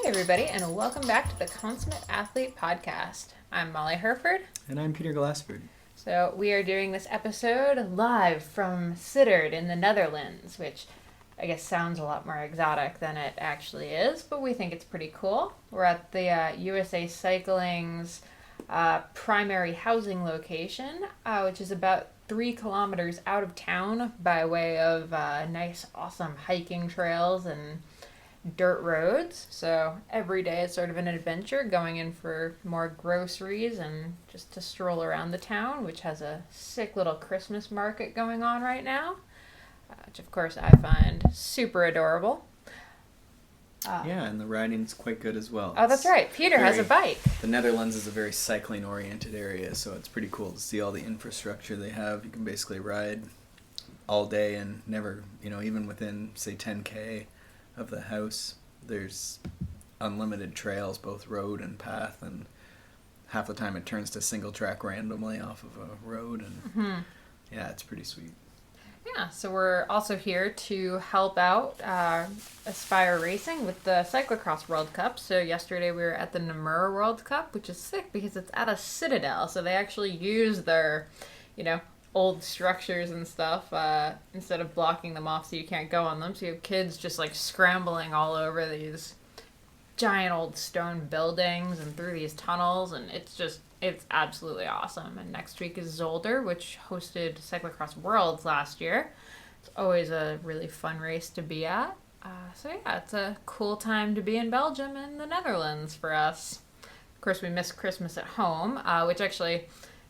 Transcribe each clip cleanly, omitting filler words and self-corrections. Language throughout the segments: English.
everybody, and welcome back to the Consummate Athlete Podcast. I'm Molly Herford. And I'm Peter Glassford. So we are doing this episode live from Sittard in the Netherlands, which I guess sounds a lot more exotic than it actually is, but we think it's pretty cool. We're at the USA Cycling's primary housing location, which is about 3 kilometers out of town by way of nice, awesome hiking trails and dirt roads. So every day is sort of an adventure, going in for more groceries and just to stroll around the town, which has a sick little Christmas market going on right now, which of course I find super adorable. Yeah, and the riding's quite good as well. Oh, that's right. Peter has a bike. The Netherlands is a very cycling-oriented area, so it's pretty cool to see all the infrastructure they have. You can basically ride all day and never, even within, say, 10K of the house, there's unlimited trails, both road and path, and half the time it turns to single track randomly off of a road, and yeah, it's pretty sweet. Yeah, so we're also here to help out Aspire Racing with the Cyclocross World Cup. So yesterday we were at the Namur World Cup, which is sick because it's at a citadel, so they actually use their, old structures and stuff instead of blocking them off so you can't go on them. So you have kids just like scrambling all over these giant old stone buildings and through these tunnels, and it's absolutely awesome. And next week is Zolder, which hosted Cyclocross Worlds last year. It's always a really fun race to be at. So yeah, it's a cool time to be in Belgium and the Netherlands for us. Of course, we missed Christmas at home, which actually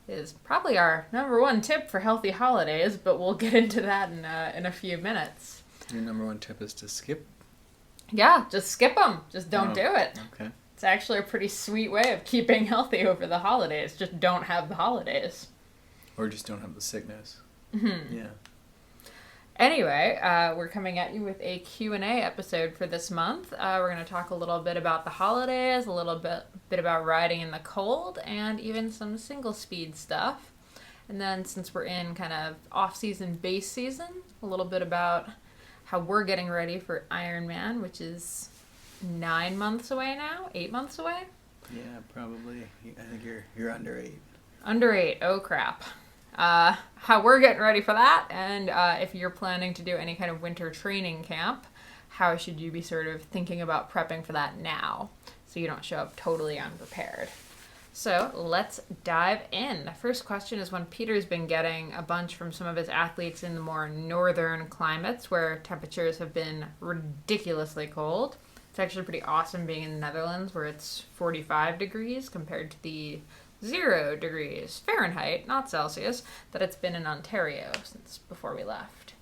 is probably our number one tip for healthy holidays, but we'll get into that in a few minutes. Your number one tip is to skip? Yeah, just skip them. Just don't do it. Okay. It's actually a pretty sweet way of keeping healthy over the holidays. Just don't have the holidays. Or just don't have the sickness. Mm-hmm. Yeah. Anyway, we're coming at you with a Q&A episode for this month. We're going to talk a little bit about the holidays, a little bit about riding in the cold, and even some single speed stuff. And then since we're in kind of off-season base season, a little bit about how we're getting ready for Ironman, which is 9 months away now, 8 months away? Yeah, probably. I think you're under 8. Under 8, oh crap. How we're getting ready for that, and if you're planning to do any kind of winter training camp, how should you be sort of thinking about prepping for that now so you don't show up totally unprepared. So let's dive in. The first question is one Peter's been getting a bunch from some of his athletes in the more northern climates where temperatures have been ridiculously cold. It's actually pretty awesome being in the Netherlands where it's 45 degrees compared to the 0 degrees Fahrenheit, not Celsius, that it's been in Ontario since before we left.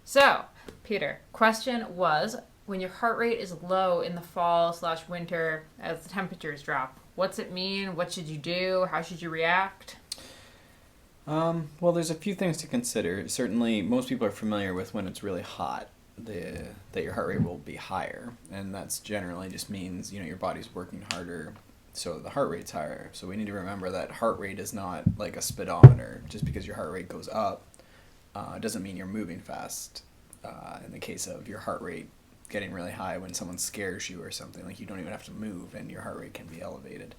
So, Peter, question was, when your heart rate is low in the fall/winter as the temperatures drop, what's it mean? What should you do? How should you react? Well, there's a few things to consider. Certainly, most people are familiar with when it's really hot, that your heart rate will be higher, and that's generally just means, your body's working harder, so the heart rate's higher. So we need to remember that heart rate is not like a speedometer. Just because your heart rate goes up doesn't mean you're moving fast. In the case of your heart rate getting really high when someone scares you or something, like you don't even have to move and your heart rate can be elevated.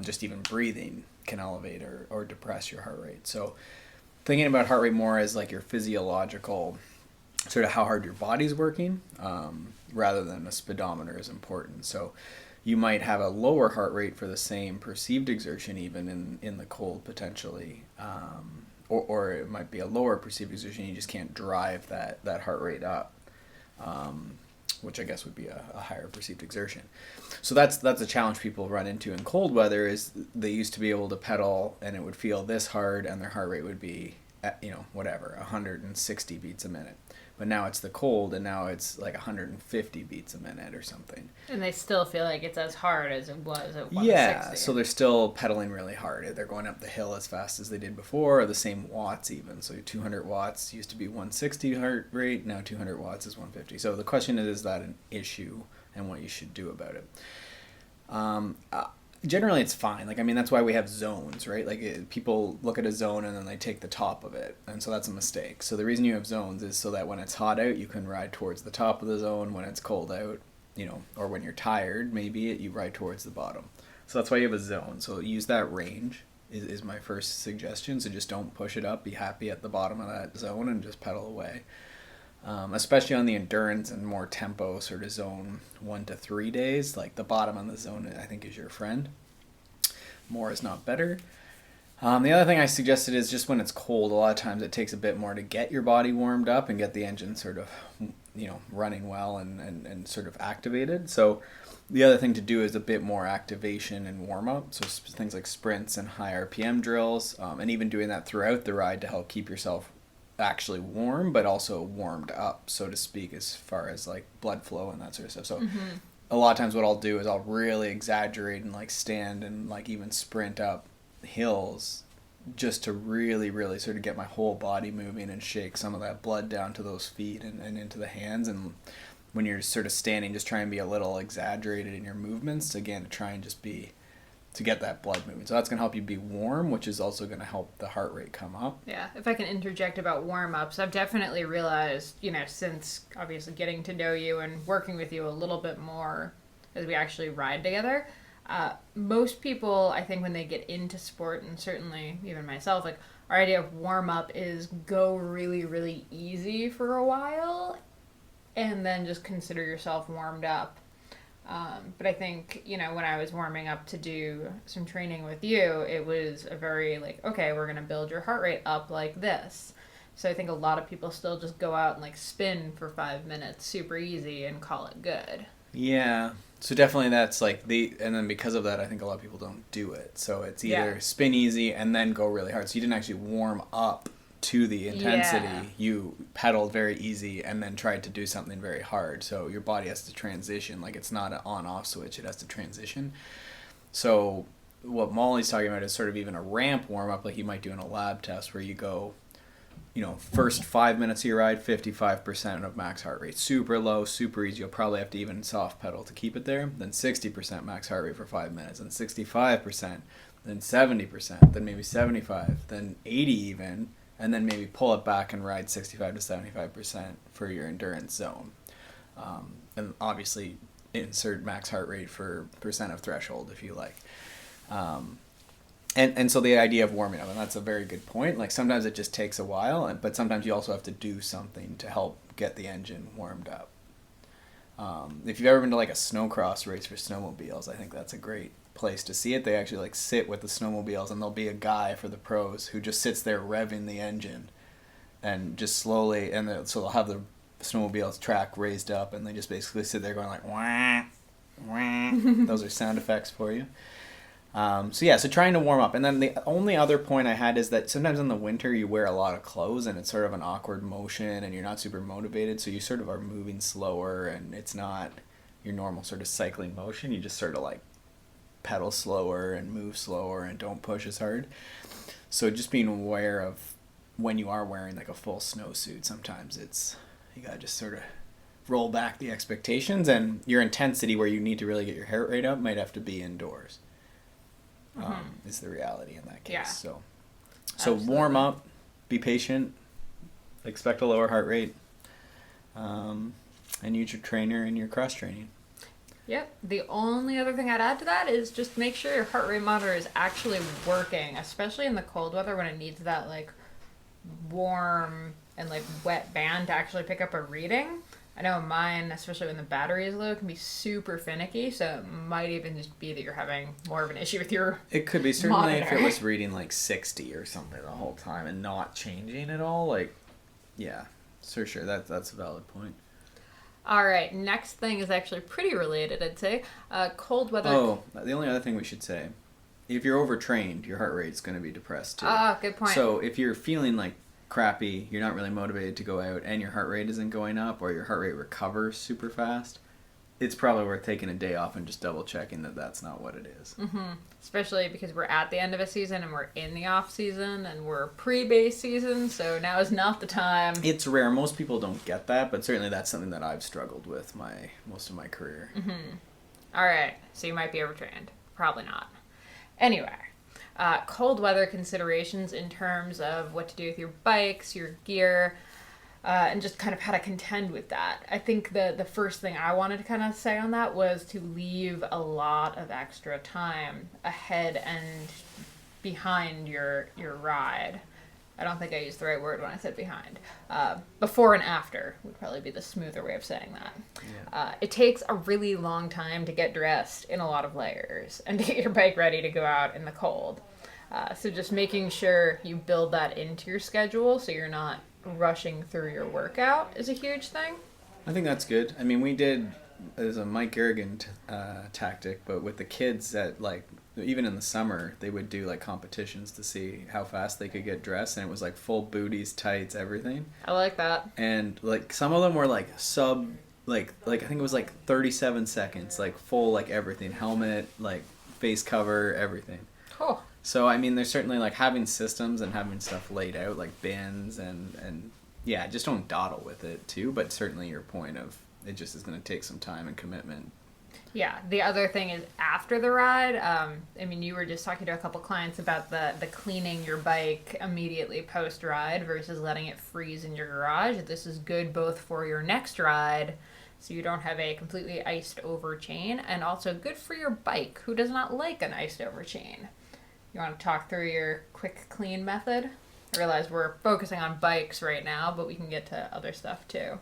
Just even breathing can elevate or depress your heart rate. So thinking about heart rate more as like your physiological, sort of how hard your body's working, rather than a speedometer is important. So you might have a lower heart rate for the same perceived exertion even in the cold potentially, or it might be a lower perceived exertion, you just can't drive that heart rate up, which I guess would be a higher perceived exertion. So that's a challenge people run into in cold weather, is they used to be able to pedal and it would feel this hard and their heart rate would be at, 160 beats a minute. But now it's the cold, and now it's like 150 beats a minute or something. And they still feel like it's as hard as it was at 160. Yeah, so they're still pedaling really hard. They're going up the hill as fast as they did before, or the same watts even. So 200 watts used to be 160 heart rate, now 200 watts is 150. So the question is that an issue, and what you should do about it? Generally, it's fine. That's why we have zones, right? People look at a zone and then they take the top of it. And so that's a mistake. So the reason you have zones is so that when it's hot out, you can ride towards the top of the zone. When it's cold out, or when you're tired, maybe you ride towards the bottom. So that's why you have a zone. So use that range is my first suggestion. So just don't push it up. Be happy at the bottom of that zone and just pedal away. Especially on the endurance and more tempo sort of zone 1 to 3 days, like the bottom on the zone, I think, is your friend. More is not better. The other thing I suggested is just when it's cold, a lot of times it takes a bit more to get your body warmed up and get the engine sort of, running well and sort of activated. So the other thing to do is a bit more activation and warm up. So things like sprints and high RPM drills, and even doing that throughout the ride to help keep yourself actually warm, but also warmed up, so to speak, as far as like blood flow and that sort of stuff. So a lot of times what I'll do is I'll really exaggerate and like stand and like even sprint up hills just to really, really sort of get my whole body moving and shake some of that blood down to those feet and into the hands. And when you're sort of standing, just try and be a little exaggerated in your movements, again, to try and just be, to get that blood moving. So that's going to help you be warm, which is also going to help the heart rate come up. Yeah, if I can interject about warm-ups, I've definitely realized, since obviously getting to know you and working with you a little bit more as we actually ride together, most people, I think, when they get into sport, and certainly even myself, like, our idea of warm-up is go really, really easy for a while and then just consider yourself warmed up. But I think, when I was warming up to do some training with you, it was a very like, okay, we're going to build your heart rate up like this. So I think a lot of people still just go out and like spin for 5 minutes super easy and call it good. Yeah. So definitely that's like and then because of that, I think a lot of people don't do it. So it's either spin easy and then go really hard. So you didn't actually warm up to the intensity. Yeah. You pedaled very easy and then tried to do something very hard. So your body has to transition. Like, it's not an on-off switch. It has to transition. So what Molly's talking about is sort of even a ramp warm-up, like you might do in a lab test, where you go, first 5 minutes of your ride, 55% of max heart rate. Super low, super easy. You'll probably have to even soft pedal to keep it there. Then 60% max heart rate for 5 minutes. Then 65%. Then 70%. Then maybe 75%. Then 80 even. And then maybe pull it back and ride 65 to 75% for your endurance zone. And obviously insert max heart rate for percent of threshold if you like. And so the idea of warming up, and that's a very good point. Like, sometimes it just takes a while, but sometimes you also have to do something to help get the engine warmed up. If you've ever been to like a snowcross race for snowmobiles, I think that's a great place to see it. They actually like sit with the snowmobiles, and there'll be a guy for the pros who just sits there revving the engine and just slowly, so they'll have the snowmobiles track raised up, and they just basically sit there going like wah, wah. Those are sound effects for you. So trying to warm up. And then the only other point I had is that sometimes in the winter you wear a lot of clothes and it's sort of an awkward motion and you're not super motivated, so you sort of are moving slower and it's not your normal sort of cycling motion. You just sort of like pedal slower and move slower and don't push as hard. So just being aware of when you are wearing like a full snowsuit, sometimes you gotta just sort of roll back the expectations, and your intensity where you need to really get your heart rate up might have to be indoors. Is the reality in that case. Yeah. So Absolutely. Warm up, be patient, expect a lower heart rate, and use your trainer in your cross training. Yep. The only other thing I'd add to that is just make sure your heart rate monitor is actually working, especially in the cold weather when it needs that like warm and like wet band to actually pick up a reading. I know mine, especially when the battery is low, can be super finicky, so it might even just be that you're having more of an issue with your It could be, certainly monitor. if it was reading like 60 or something the whole time and not changing at all, like, yeah, for sure, that's a valid point. All right, next thing is actually pretty related, I'd say. Cold weather. Oh, the only other thing we should say, if you're overtrained, your heart rate's going to be depressed too. Ah, good point. So if you're feeling like crappy, you're not really motivated to go out, and your heart rate isn't going up, or your heart rate recovers super fast, it's probably worth taking a day off and just double checking that that's not what it is. Mm-hmm. Especially because we're at the end of a season and we're in the off season and we're pre-base season, so now is not the time. It's rare. Most people don't get that, but certainly that's something that I've struggled with most of my career. Mm-hmm. All right, so you might be overtrained. Probably not. Anyway, cold weather considerations in terms of what to do with your bikes, your gear. and just kind of how to contend with that. I think the first thing I wanted to kind of say on that was to leave a lot of extra time ahead and behind your ride. I don't think I used the right word when I said behind. Before and after would probably be the smoother way of saying that. Yeah. It takes a really long time to get dressed in a lot of layers and to get your bike ready to go out in the cold. So just making sure you build that into your schedule so you're not rushing through your workout is a huge thing. I think that's good. I mean, we did, as a Mike Garrigan tactic, but with the kids that, like, even in the summer, they would do like competitions to see how fast they could get dressed, and it was like full booties, tights, everything. I like that. And like some of them were like like I think it was like 37 seconds, like full, like everything, helmet, like face cover, everything. Cool. So I mean, there's certainly like having systems and having stuff laid out, like bins and yeah, just don't dawdle with it too. But certainly your point of it just is going to take some time and commitment. Yeah, the other thing is after the ride, I mean, you were just talking to a couple clients about the cleaning your bike immediately post-ride versus letting it freeze in your garage. This is good both for your next ride, so you don't have a completely iced over chain, and also good for your bike, who does not like an iced over chain. You want to talk through your quick clean method? I realize we're focusing on bikes right now, but we can get to other stuff too.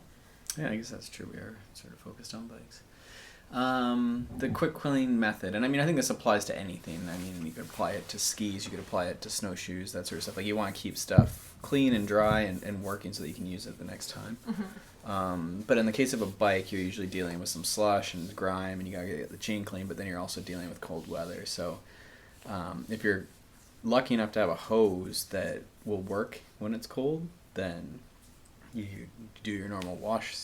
Yeah, I guess that's true. We are sort of focused on bikes. The quick clean method, and I mean, I think this applies to anything. I mean, you could apply it to skis, you could apply it to snowshoes, that sort of stuff. Like, you want to keep stuff clean and dry and working so that you can use it the next time. Mm-hmm. But in the case of a bike, you're usually dealing with some slush and grime, and you gotta get the chain clean, but then you're also dealing with cold weather. So if you're lucky enough to have a hose that will work when it's cold, then you do your normal wash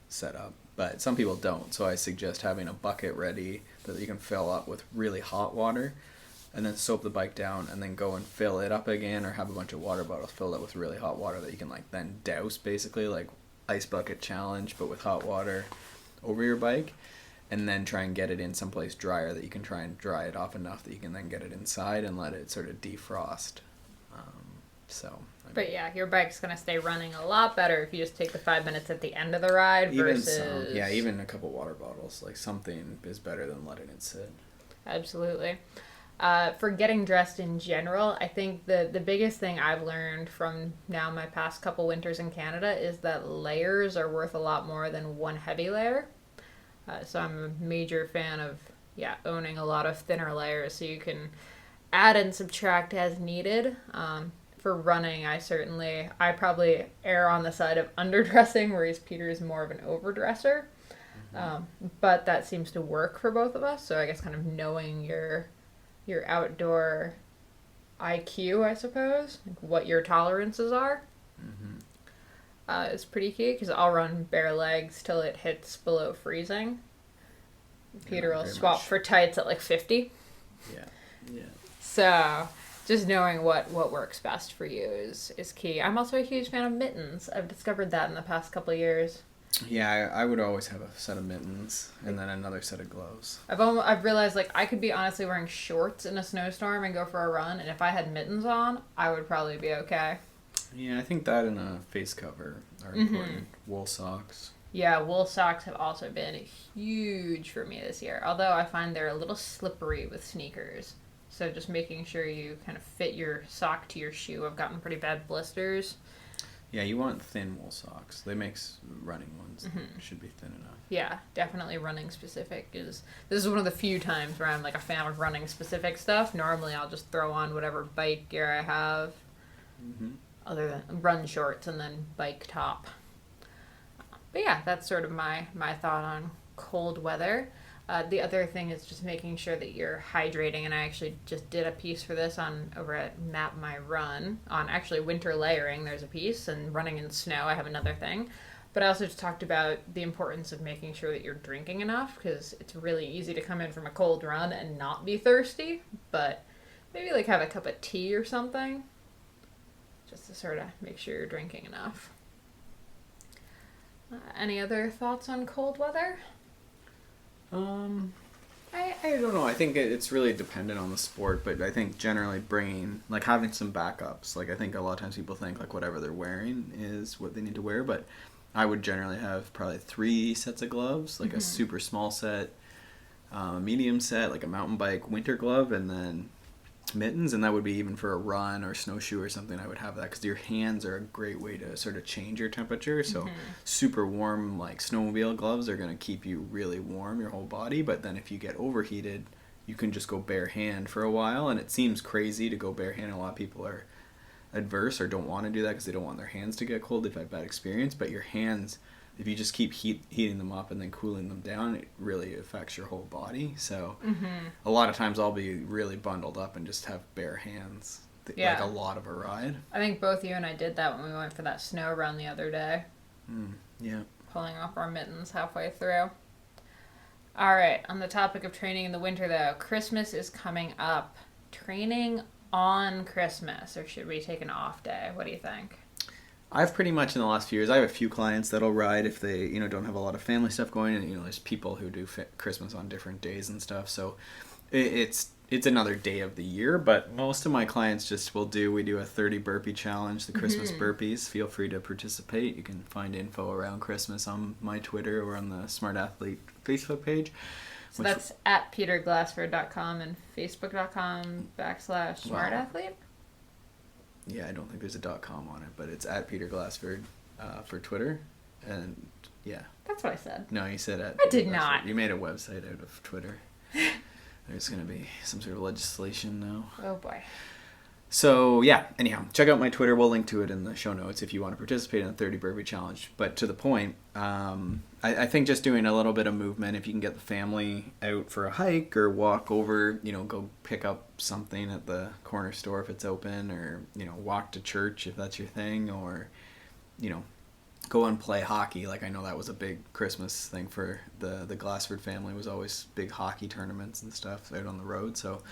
setup. But some people don't, so I suggest having a bucket ready that you can fill up with really hot water, and then soap the bike down, and then go and fill it up again, or have a bunch of water bottles filled up with really hot water that you can like then douse, basically like ice bucket challenge, but with hot water over your bike, and then try and get it in someplace drier that you can try and dry it off enough that you can then get it inside and let it sort of defrost. But yeah, your bike's going to stay running a lot better if you just take the 5 minutes at the end of the ride versus... even a couple water bottles. Like, something is better than letting it sit. Absolutely. For getting dressed in general, I think the biggest thing I've learned from now my past couple winters in Canada is that layers are worth a lot more than one heavy layer. So I'm a major fan of, owning a lot of thinner layers so you can add and subtract as needed. For running, I probably err on the side of underdressing, whereas Peter is more of an overdresser. But that seems to work for both of us. So I guess kind of knowing your outdoor IQ, I suppose, like what your tolerances are, is pretty key, because I'll run bare legs till it hits below freezing. Peter will swap for tights at like 50. Yeah. So just knowing what works best for you is key. I'm also a huge fan of mittens. I've discovered that in the past couple of years. Yeah, I would always have a set of mittens and then another set of gloves. I've realized, like, I could be honestly wearing shorts in a snowstorm and go for a run, and if I had mittens on, I would probably be okay. Yeah, I think that and a face cover are important. Wool socks. Yeah, wool socks have also been huge for me this year, although I find they're a little slippery with sneakers. So just making sure you kind of fit your sock to your shoe. I've gotten pretty bad blisters. Yeah, you want thin wool socks. They make running ones. Should be thin enough. Yeah, definitely running specific this is one of the few times where I'm like a fan of running specific stuff. Normally I'll just throw on whatever bike gear I have, other than run shorts and then bike top. But yeah, that's sort of my thought on cold weather. The other thing is just making sure that you're hydrating, and I actually just did a piece for this over at Map My Run on actually winter layering. There's a piece, and running in snow I have another thing. But I also just talked about the importance of making sure that you're drinking enough, because it's really easy to come in from a cold run and not be thirsty, but maybe like have a cup of tea or something, just to sort of make sure you're drinking enough. Any other thoughts on cold weather? I I don't know. I think it's really dependent on the sport, but I think generally bringing, like, having some backups. Like, I think a lot of times people think, like, whatever they're wearing is what they need to wear, but I would generally have probably 3 sets of gloves, like a super small set, a medium set, like a mountain bike winter glove, and then mittens, and that would be even for a run or snowshoe or something. I would have that because your hands are a great way to sort of change your temperature. So super warm, like snowmobile gloves, are going to keep you really warm, your whole body. But then if you get overheated, you can just go bare hand for a while, and it seems crazy to go bare hand. A lot of people are adverse or don't want to do that because they don't want their hands to get cold. They've had bad experience, but your hands, if you just keep heating them up and then cooling them down, it really affects your whole body. So a lot of times I'll be really bundled up and just have bare hands, like a lot of a ride. I think both you and I did that when we went for that snow run the other day. Yeah. Pulling off our mittens halfway through. All right, on the topic of training in the winter, though, Christmas is coming up. Training on Christmas, or should we take an off day? What do you think? I've pretty much in the last few years, I have a few clients that'll ride if they, don't have a lot of family stuff going, and there's people who do Christmas on different days and stuff. So it's another day of the year, but most of my clients we do a 30 burpee challenge, the Christmas burpees. Feel free to participate. You can find info around Christmas on my Twitter or on the Smart Athlete Facebook page. So that's at peterglassford.com and facebook.com/smartathlete. Yeah, I don't think there's a .com on it, but it's at Peter Glassford for Twitter, and yeah. That's what I said. No, you said at. I did not. You made a website out of Twitter. There's going to be some sort of legislation now. Oh boy. So yeah, anyhow, check out my Twitter. We'll link to it in the show notes if you want to participate in the 30 burpee challenge. But to the point, I think just doing a little bit of movement, if you can get the family out for a hike or walk over, go pick up something at the corner store if it's open, or, walk to church if that's your thing, or, go and play hockey. Like, I know that was a big Christmas thing for the Glassford family, was always big hockey tournaments and stuff out on the road. So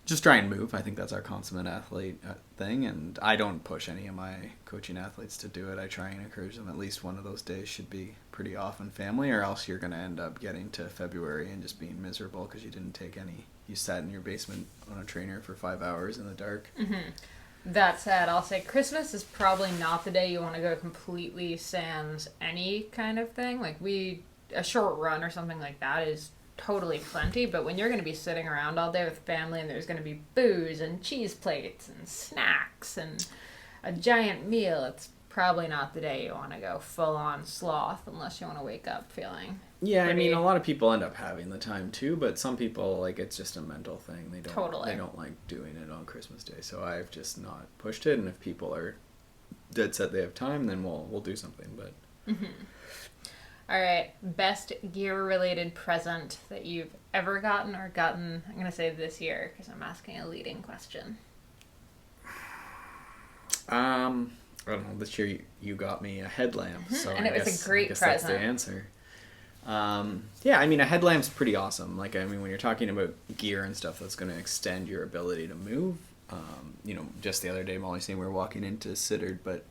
just try and move. I think that's our Consummate Athlete thing, and I don't push any of my coaching athletes to do it. I try and encourage them. At least one of those days should be pretty often family, or else you're going to end up getting to February and just being miserable because you didn't take any. You sat in your basement on a trainer for 5 hours in the dark. That said, I'll say Christmas is probably not the day you want to go completely sans any kind of thing. Like, a short run or something like that is totally plenty, but when you're going to be sitting around all day with family and there's going to be booze and cheese plates and snacks and a giant meal, it's probably not the day you want to go full-on sloth unless you want to wake up feeling Yeah, pretty... I mean, a lot of people end up having the time too, but some people, like, it's just a mental thing. They don't like doing it on Christmas Day, so I've just not pushed it, and if people are dead set they have time, then we'll do something, but... All right, best gear-related present that you've ever gotten, I'm going to say this year because I'm asking a leading question. I don't know, this year you got me a headlamp, so and it was a great present. That's the answer. Yeah, I mean, a headlamp's pretty awesome. Like, I mean, when you're talking about gear and stuff that's going to extend your ability to move, just the other day, Molly saying we were walking into Sittard, but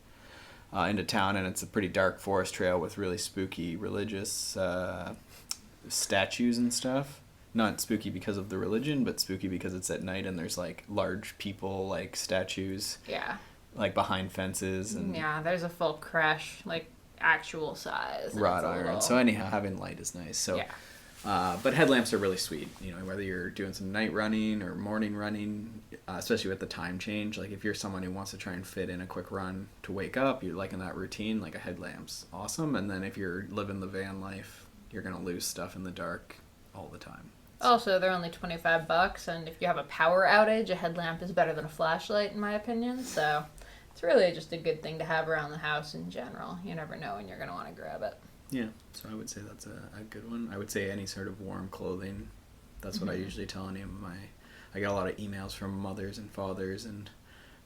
into town, and it's a pretty dark forest trail with really spooky religious statues and stuff. Not spooky because of the religion, but spooky because it's at night and there's like large people, like statues. Yeah. Like behind fences. And yeah, there's a full crash, like actual size. Wrought iron. Little... So anyhow, having light is nice. So. Yeah. But headlamps are really sweet, whether you're doing some night running or morning running, especially with the time change. Like, if you're someone who wants to try and fit in a quick run to wake up, you're liking that routine, like a headlamp's awesome. And then if you're living the van life, you're going to lose stuff in the dark all the time. Also, they're only $25, and if you have a power outage, a headlamp is better than a flashlight, in my opinion. So it's really just a good thing to have around the house in general. You never know when you're going to want to grab it. Yeah, so I would say that's a good one. I would say any sort of warm clothing. That's what I usually tell any of I get a lot of emails from mothers and fathers and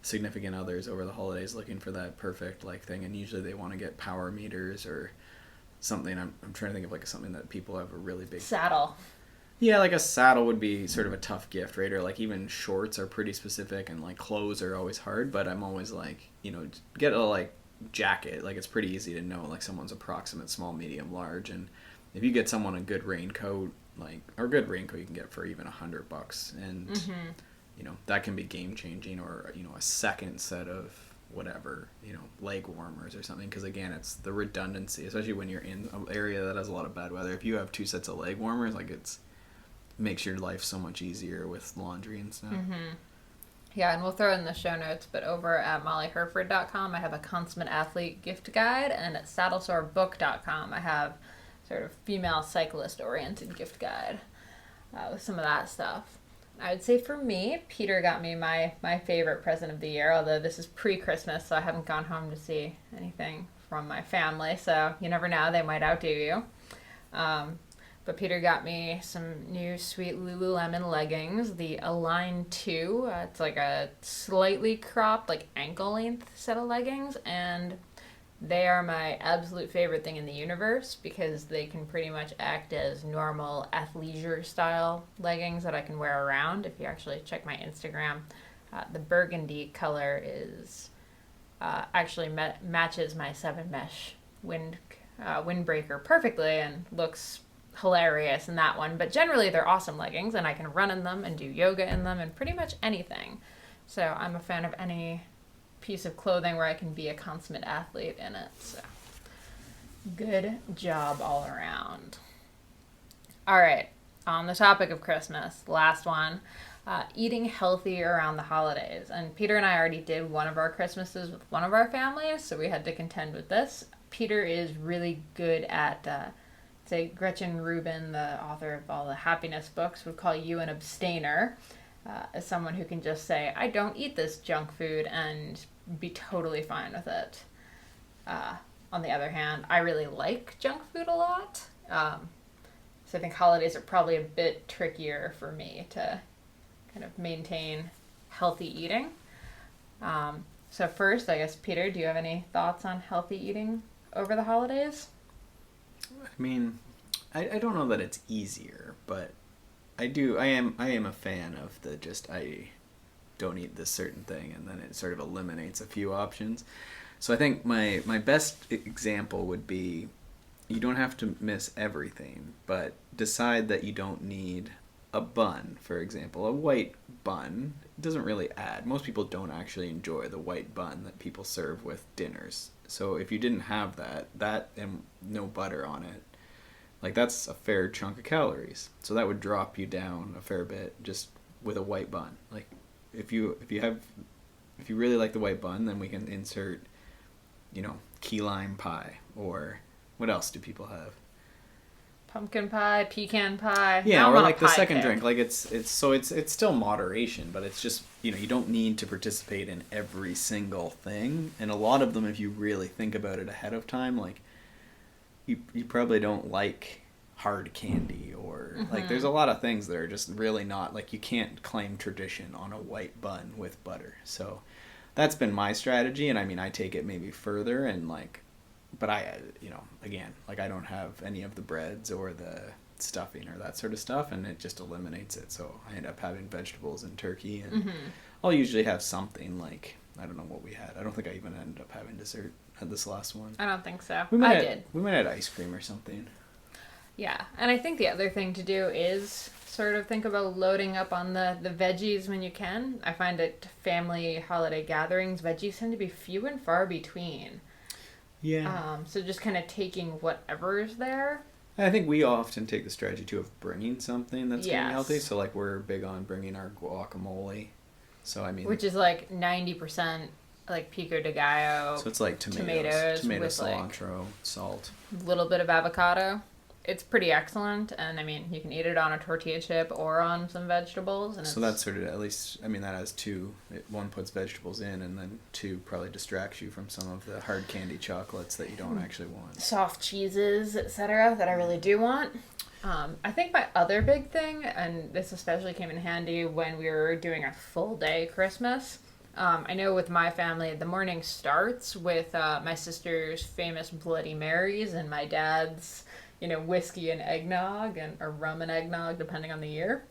significant others over the holidays looking for that perfect thing, and usually they want to get power meters or something. I'm trying to think of something that people have a really big... Saddle. Yeah, like a saddle would be sort of a tough gift, right? Or even shorts are pretty specific, and clothes are always hard, but I'm always get a jacket. It's pretty easy to know someone's approximate small, medium, large, and if you get someone a good raincoat, like, or a good raincoat you can get for even $100, and you know, that can be game changing, or, you know, a second set of whatever, you know, leg warmers or something, because again, it's the redundancy, especially when you're in an area that has a lot of bad weather. If you have 2 sets of leg warmers, like, it's makes your life so much easier with laundry and stuff. Yeah, and we'll throw in the show notes, but over at mollyherford.com I have a Consummate Athlete gift guide, and at saddlesorebook.com I have sort of female cyclist oriented gift guide with some of that stuff. I would say for me, Peter got me my favorite present of the year, although this is pre-Christmas, so I haven't gone home to see anything from my family, so you never know, they might outdo you. But Peter got me some new sweet Lululemon leggings, the Align 2. It's like a slightly cropped, like ankle-length set of leggings, and they are my absolute favorite thing in the universe because they can pretty much act as normal athleisure style leggings that I can wear around. If you actually check my Instagram, the burgundy color is actually matches my 7 mesh windbreaker perfectly and looks hilarious in that one. But generally they're awesome leggings, and I can run in them and do yoga in them and pretty much anything. So I'm a fan of any piece of clothing where I can be a consummate athlete in it. So good job all around. All right, on the topic of Christmas, last one, eating healthy around the holidays. And Peter and I already did one of our Christmases with one of our families, so we had to contend with this. Peter is really good at say Gretchen Rubin, the author of all the happiness books, would call you an abstainer. As someone who can just say, I don't eat this junk food, and be totally fine with it. On the other hand, I really like junk food a lot. So I think holidays are probably a bit trickier for me to kind of maintain healthy eating. So first, I guess, Peter, do you have any thoughts on healthy eating over the holidays? I mean, I don't know that it's easier, but I am a fan of the just, I don't eat this certain thing, and then it sort of eliminates a few options. So I think my best example would be, you don't have to miss everything, but decide that you don't need a bun, for example. A white bun doesn't really add. Most people don't actually enjoy the white bun that people serve with dinners. So if you didn't have that and no butter on it, like, that's a fair chunk of calories. So that would drop you down a fair bit just with a white bun. Like, if you really like the white bun, then we can insert, you know, key lime pie, or what else do people have? Pumpkin pie, pecan pie. Yeah, or like the second drink. Like, it's still moderation, but it's just, you know, you don't need to participate in every single thing. And a lot of them, if you really think about it ahead of time, like, you probably don't like hard candy, or like, there's a lot of things that are just really not, like, you can't claim tradition on a white bun with butter. So that's been my strategy, and I mean, I take it maybe further, and like, but I, you know, again, like, I don't have any of the breads or the stuffing or that sort of stuff, and it just eliminates it. So I end up having vegetables and turkey, and I'll usually have something, like, I don't know what we had. I don't think I even ended up having dessert at this last one. I don't think so. We might have ice cream or something. Yeah, and I think the other thing to do is sort of think about loading up on the veggies when you can. I find at family holiday gatherings, veggies tend to be few and far between. Yeah. So just kind of taking whatever's there. I think we often take the strategy, too, of bringing something that's going to be healthy. Yes. So, like, we're big on bringing our guacamole. So, I mean... Which is, like, 90%, like, pico de gallo. So it's like tomatoes with, cilantro, salt. A little bit of avocado. It's pretty excellent, and I mean, you can eat it on a tortilla chip or on some vegetables. And so that's sort of, at least, I mean, that has two. One puts vegetables in, and then two probably distracts you from some of the hard candy chocolates that you don't actually want. Soft cheeses, etc., that I really do want. I think my other big thing, and this especially came in handy when we were doing a full day Christmas. I know with my family, the morning starts with my sister's famous Bloody Marys and my dad's, you know, whiskey and eggnog, or rum and eggnog, depending on the year.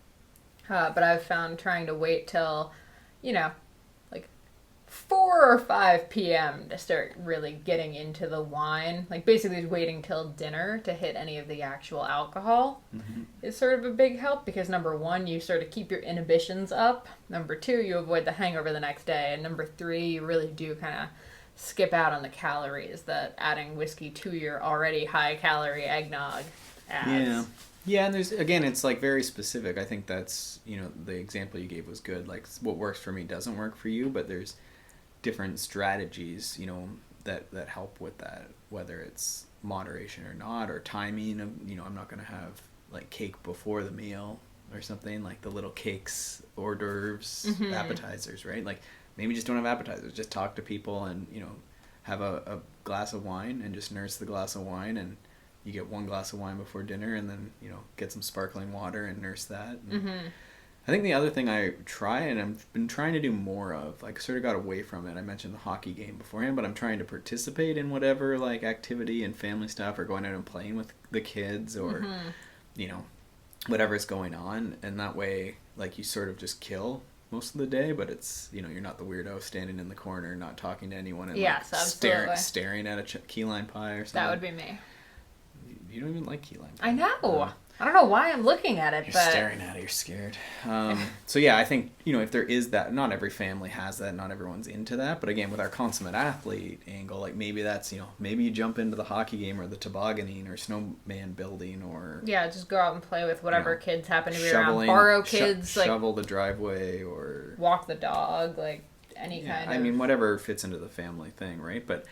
But I've found trying to wait till, you know, like 4 or 5 p.m. to start really getting into the wine. Like basically waiting till dinner to hit any of the actual alcohol is sort of a big help because number one, you sort of keep your inhibitions up. Number two, you avoid the hangover the next day. And number three, you really do kind of skip out on the calories that adding whiskey to your already high calorie eggnog adds. Yeah. Yeah, and there's, again, it's like very specific. I think that's, the example you gave was good. Like what works for me doesn't work for you, but there's different strategies, that help with that, whether it's moderation or not, or timing of, I'm not going to have like cake before the meal or something, like the little cakes, hors d'oeuvres, appetizers, right? Like maybe just don't have appetizers, just talk to people and, have a glass of wine and just nurse the glass of wine, and you get one glass of wine before dinner, and then, get some sparkling water and nurse that. And I think the other thing I try, and I've been trying to do more of, like sort of got away from it. I mentioned the hockey game beforehand, but I'm trying to participate in whatever like activity and family stuff, or going out and playing with the kids, or, whatever's going on. And that way, like, you sort of just kill most of the day, but it's, you're not the weirdo standing in the corner, not talking to anyone, and yes, like staring at a key lime pie or something. That would be me. You don't even like key lime pie. I know. I don't know why I'm looking at it, you're but... staring at it, you're scared. So yeah, I think, if there is that, not every family has that, not everyone's into that, but again, with our consummate athlete angle, like maybe that's, maybe you jump into the hockey game, or the tobogganing, or snowman building, or... Yeah, just go out and play with whatever kids happen to be around. Borrow kids, like... Shovel the driveway, or... Walk the dog, like, any kind of... I mean, whatever fits into the family thing, right? But...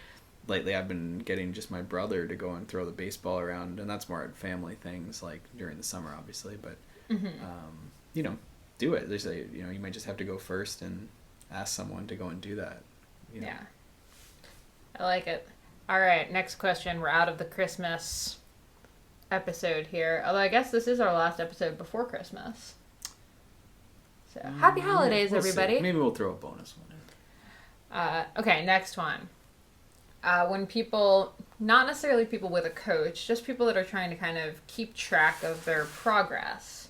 lately I've been getting just my brother to go and throw the baseball around, and that's more at family things, like during the summer, obviously, but, do it. There's you might just have to go first and ask someone to go and do that. Yeah. I like it. All right, next question. We're out of the Christmas episode here, although I guess this is our last episode before Christmas. So, happy holidays, everybody. See. Maybe we'll throw a bonus one in. Okay, next one. When people, not necessarily people with a coach, just people that are trying to kind of keep track of their progress,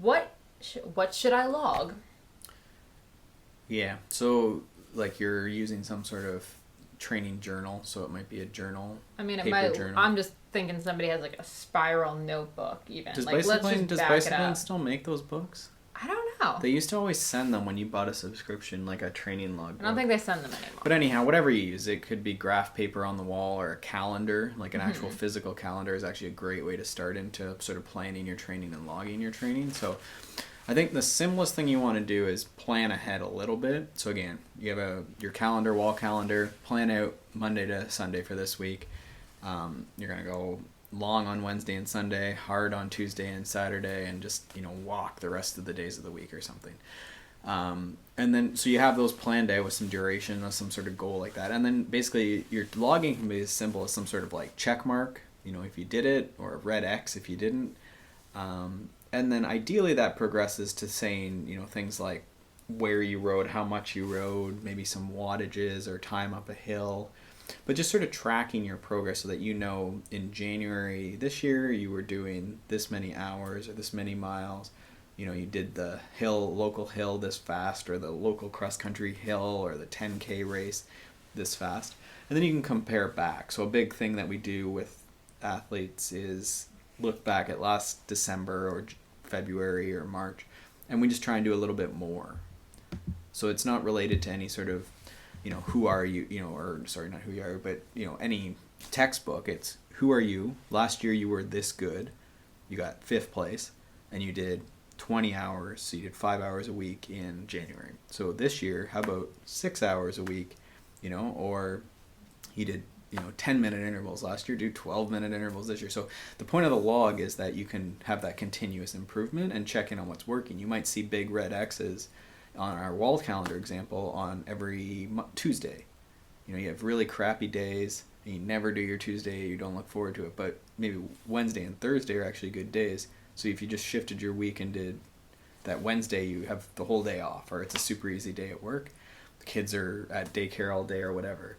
what should I log? Yeah, so like you're using some sort of training journal, so it might be a journal. I mean, journal. I'm just thinking somebody has like a spiral notebook even. Does like, Bicycling still make those books? I don't know. They used to always send them when you bought a subscription, like a training log. I don't think they send them anymore. But anyhow, whatever you use, it could be graph paper on the wall, or a calendar, like an actual physical calendar is actually a great way to start into sort of planning your training and logging your training. So I think the simplest thing you want to do is plan ahead a little bit. So again, you have your calendar, wall calendar, plan out Monday to Sunday for this week. You're going to go long on Wednesday and Sunday, hard on Tuesday and Saturday, and just, walk the rest of the days of the week or something. And then, so you have those planned out with some duration, with some sort of goal like that. And then basically your logging can be as simple as some sort of like check mark, if you did it, or a red X if you didn't. And then ideally that progresses to saying, things like where you rode, how much you rode, maybe some wattages or time up a hill. But just sort of tracking your progress so that in January this year you were doing this many hours or this many miles. You did the local hill this fast, or the local cross-country hill, or the 10K race this fast. And then you can compare back. So a big thing that we do with athletes is look back at last December or February or March, and we just try and do a little bit more. So it's not related to any sort of who are you, or sorry, not who you are, but, any textbook. It's who are you? Last year you were this good. You got 5th place, and you did 20 hours. So you did 5 hours a week in January. So this year, how about 6 hours a week, or you did, 10-minute intervals last year, do 12-minute intervals this year. So the point of the log is that you can have that continuous improvement and check in on what's working. You might see big red X's on our wall calendar example on every Tuesday. You have really crappy days, and you never do your Tuesday, you don't look forward to it, but maybe Wednesday and Thursday are actually good days. So if you just shifted your week and did that Wednesday, you have the whole day off, or it's a super easy day at work, the kids are at daycare all day or whatever,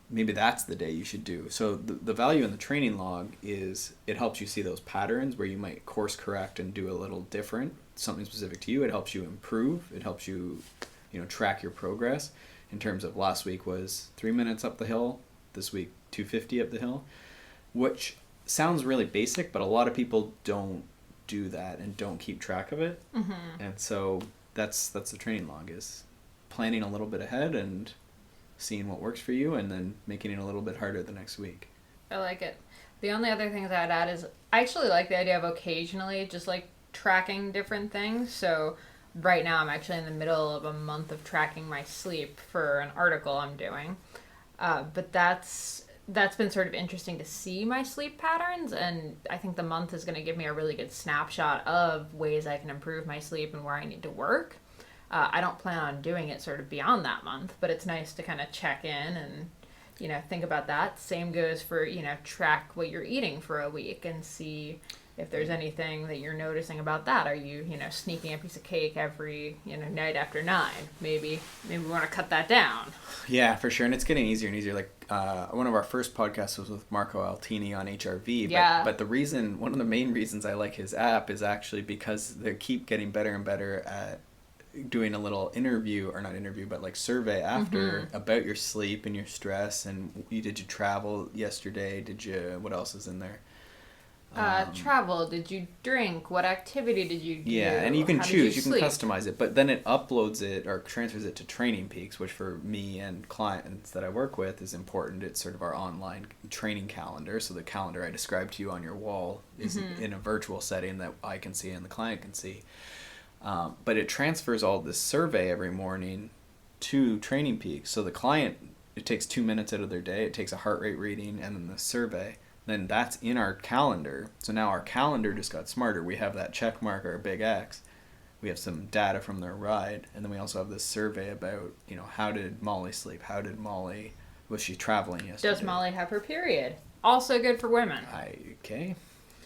maybe that's the day you should do. So the value in the training log is it helps you see those patterns where you might course correct and do a little different, something specific to you. It helps you improve. It helps you track your progress in terms of last week was 3 minutes up the hill, this week 250 up the hill, which sounds really basic, but a lot of people don't do that and don't keep track of it. And so that's the training log, is planning a little bit ahead and seeing what works for you and then making it a little bit harder the next week. I like it. The only other things I'd add is I actually like the idea of occasionally just like tracking different things. So right now I'm actually in the middle of a month of tracking my sleep for an article I'm doing. But that's been sort of interesting to see my sleep patterns, and I think the month is going to give me a really good snapshot of ways I can improve my sleep and where I need to work. I don't plan on doing it sort of beyond that month, but it's nice to kind of check in and, think about that. Same goes for, track what you're eating for a week and see if there's anything that you're noticing about that. Are you, sneaking a piece of cake every, night after 9? Maybe we want to cut that down. Yeah, for sure. And it's getting easier and easier. Like one of our first podcasts was with Marco Altini on HRV. But one of the main reasons I like his app is actually because they keep getting better and better at doing a little survey after about your sleep and your stress, and did you travel yesterday? What else is in there? Travel, did you drink? What activity did you do? Yeah, and you can choose, you can sleep? customize it, but then it uploads it or transfers it to Training Peaks, which for me and clients that I work with is important. It's sort of our online training calendar. So the calendar I described to you on your wall is in a virtual setting that I can see and the client can see. But it transfers all this survey every morning to Training Peaks. So the client, it takes 2 minutes out of their day. It takes a heart rate reading and then the survey. Then that's in our calendar. So now our calendar just got smarter. We have that check mark, our big X. We have some data from their ride. And then we also have this survey about, how did Molly sleep? Was she traveling yesterday? Does Molly have her period? Also good for women. Okay.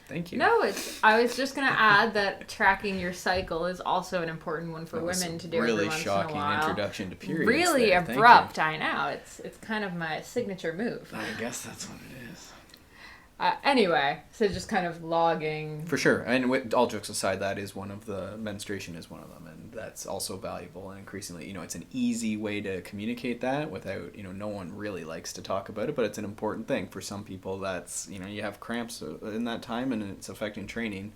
Thank you. No, I was just going to add that tracking your cycle is also an important one for women to do every once in a while. Really shocking introduction to periods. Really abrupt, I know. It's kind of my signature move. I guess that's what it is. Anyway, so just kind of logging. For sure. And with all jokes aside, menstruation is one of them. And that's also valuable. And increasingly, it's an easy way to communicate that without, no one really likes to talk about it. But it's an important thing. For some people, that's, you have cramps in that time and it's affecting training.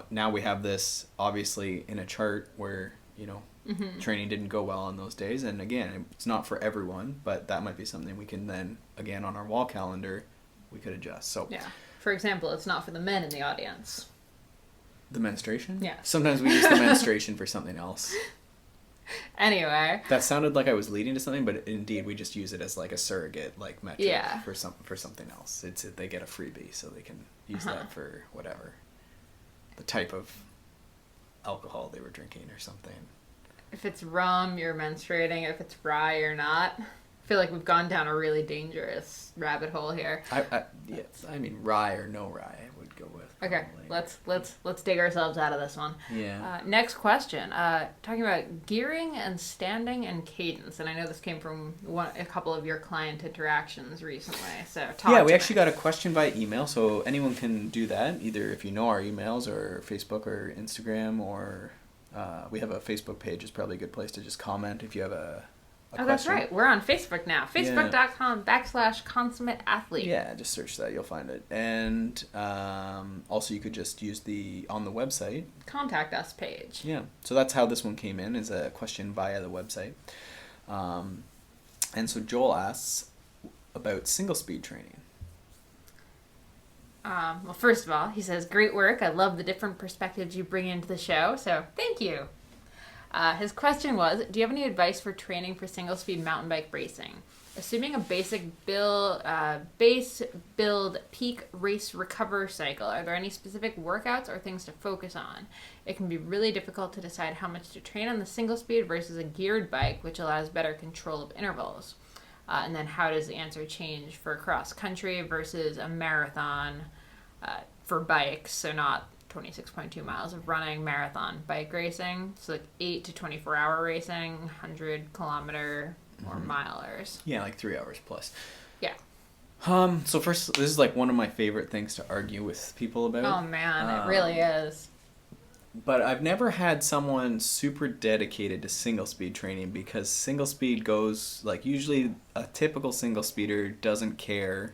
Now we have this obviously in a chart where, training didn't go well on those days. And again, it's not for everyone, but that might be something we can then, again, on our wall calendar, we could adjust. So yeah. For example, it's not for the men in the audience. The menstruation? Yeah. Sometimes we use the menstruation for something else. Anyway. That sounded like I was leading to something, but indeed we just use it as like a surrogate metric for something else. They get a freebie, so they can use that for whatever. The type of alcohol they were drinking or something. If it's rum, you're menstruating. If it's rye, you're not. I feel like we've gone down a really dangerous rabbit hole here. Yes, I mean rye or no rye, I would go with. Okay, let's dig ourselves out of this one. Yeah. Next question. Talking about gearing and standing and cadence, and I know this came from a couple of your client interactions recently. So we actually got a question by email, so anyone can do that. Either if you know our emails or Facebook or Instagram, or we have a Facebook page. Is probably a good place to just comment if you have a question. That's right. We're on Facebook now. Facebook.com/Consummate Athlete. Yeah, just search that. You'll find it. And also you could just use on the website. Contact us page. Yeah. So that's how this one came in, is a question via the website. And so Joel asks about single speed training. Well, first of all, he says, great work. I love the different perspectives you bring into the show. So thank you. His question was, do you have any advice for training for single-speed mountain bike racing? Assuming a base build peak race recover cycle, are there any specific workouts or things to focus on? It can be really difficult to decide how much to train on the single-speed versus a geared bike, which allows better control of intervals. And then how does the answer change for cross-country versus a marathon for bikes, so not 26.2 miles of running, marathon bike racing, so like 8 to 24 hour racing, 100 kilometer or milers. Yeah, like 3 hours plus. Yeah. So first, this is like one of my favorite things to argue with people about. Oh man, it really is. But I've never had someone super dedicated to single speed training because single speed goes like usually a typical single speeder doesn't care,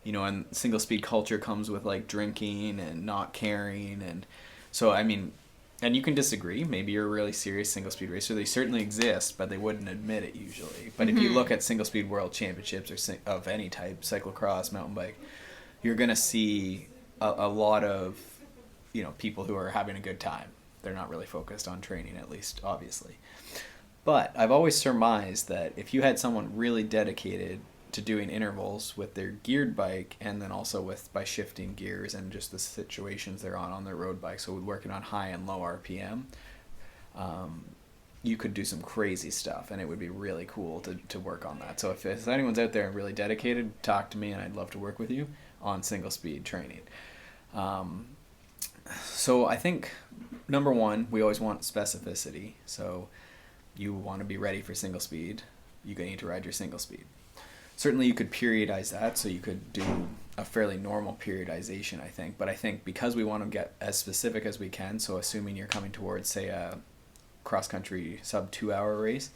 and single speed culture comes with like drinking and not caring. And so, I mean, and you can disagree. Maybe you're a really serious single speed racer. They certainly exist, but they wouldn't admit it usually. But if you look at single speed world championships or of any type, cyclocross, mountain bike, you're going to see a lot of, people who are having a good time. They're not really focused on training, at least, obviously. But I've always surmised that if you had someone really dedicated to doing intervals with their geared bike and then also by shifting gears and just the situations they're on their road bike, so working on high and low RPM, you could do some crazy stuff, and it would be really cool to work on that. So if anyone's out there and really dedicated, talk to me, and I'd love to work with you on single speed training. So I think, number one, we always want specificity. So you want to be ready for single speed, you need to ride your single speed. Certainly you could periodize that, so you could do a fairly normal periodization, I think. But I think because we want to get as specific as we can, so assuming you're coming towards, say, a cross-country sub 2-hour race,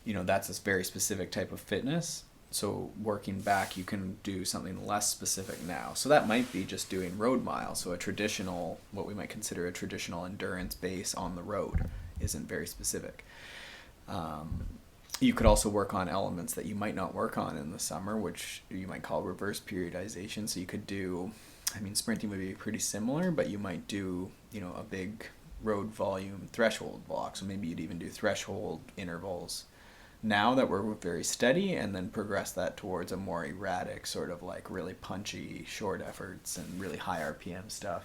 that's a very specific type of fitness. So working back, you can do something less specific now. So that might be just doing road miles. So what we might consider a traditional endurance base on the road isn't very specific. You could also work on elements that you might not work on in the summer, which you might call reverse periodization. So you could do, sprinting would be pretty similar, but you might do, a big road volume threshold block. So maybe you'd even do threshold intervals now that we're very steady, and then progress that towards a more erratic sort of like really punchy short efforts and really high RPM stuff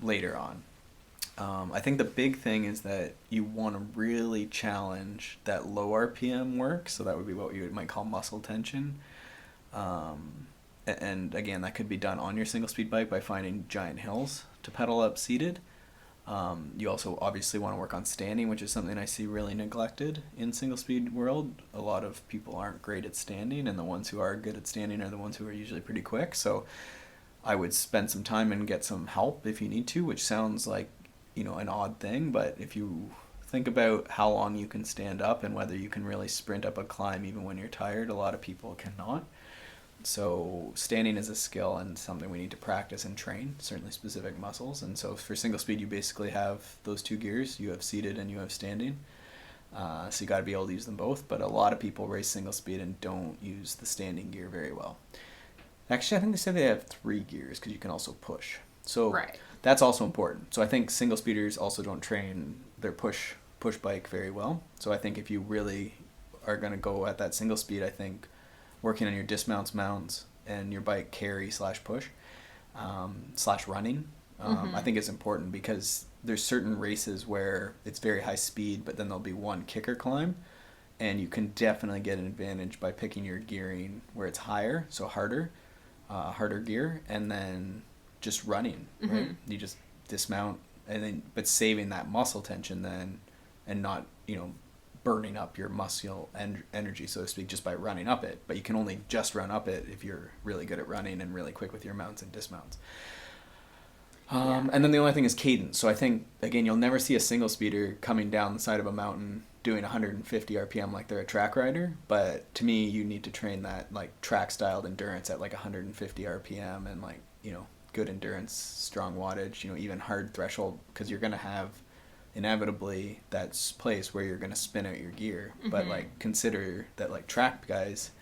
later on. I think the big thing is that you want to really challenge that low RPM work, so that would be what you might call muscle tension. And again, that could be done on your single speed bike by finding giant hills to pedal up seated. You also obviously want to work on standing, which is something I see really neglected in single speed world. A lot of people aren't great at standing, and the ones who are good at standing are the ones who are usually pretty quick. So I would spend some time and get some help if you need to, which sounds like, an odd thing, but if you think about how long you can stand up and whether you can really sprint up a climb even when you're tired, a lot of people cannot. So standing is a skill and something we need to practice and train, certainly specific muscles. And so for single speed, you basically have those two gears. You have seated and you have standing. So you got to be able to use them both. But a lot of people race single speed and don't use the standing gear very well. Actually, I think they say they have 3 gears because you can also push. So Right. That's also important. So I think single speeders also don't train their push bike very well. So I think if you really are going to go at that single speed, I think working on your dismounts, mounts, and your bike carry / push / running, I think is important, because there's certain races where it's very high speed, but then there'll be one kicker climb, and you can definitely get an advantage by picking your gearing where it's higher, so harder gear, and then just running, right? You just dismount, but saving that muscle tension then, and not, burning up your muscle energy, so to speak, just by running up it. But you can only just run up it if you're really good at running and really quick with your mounts and dismounts. And then the only thing is cadence. So I think, again, you'll never see a single speeder coming down the side of a mountain doing 150 RPM like they're a track rider. But to me, you need to train that like track-styled endurance at like 150 RPM and like, good endurance, strong wattage, even hard threshold, because you're going to have inevitably that place where you're going to spin out your gear. But like consider that like track guys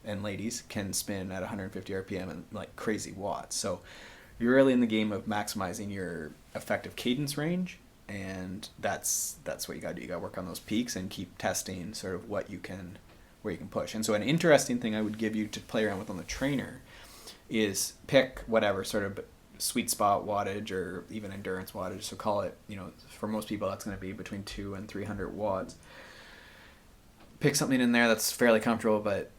and ladies can spin at 150 RPM and like crazy watts. So you're really in the game of maximizing your effective cadence range, and that's what you got to do. You got to work on those peaks and keep testing sort of where you can push. And so an interesting thing I would give you to play around with on the trainer is pick whatever sort of sweet spot wattage or even endurance wattage. So call it, for most people that's going to be between 200 and 300 watts. Pick something in there that's fairly comfortable, but,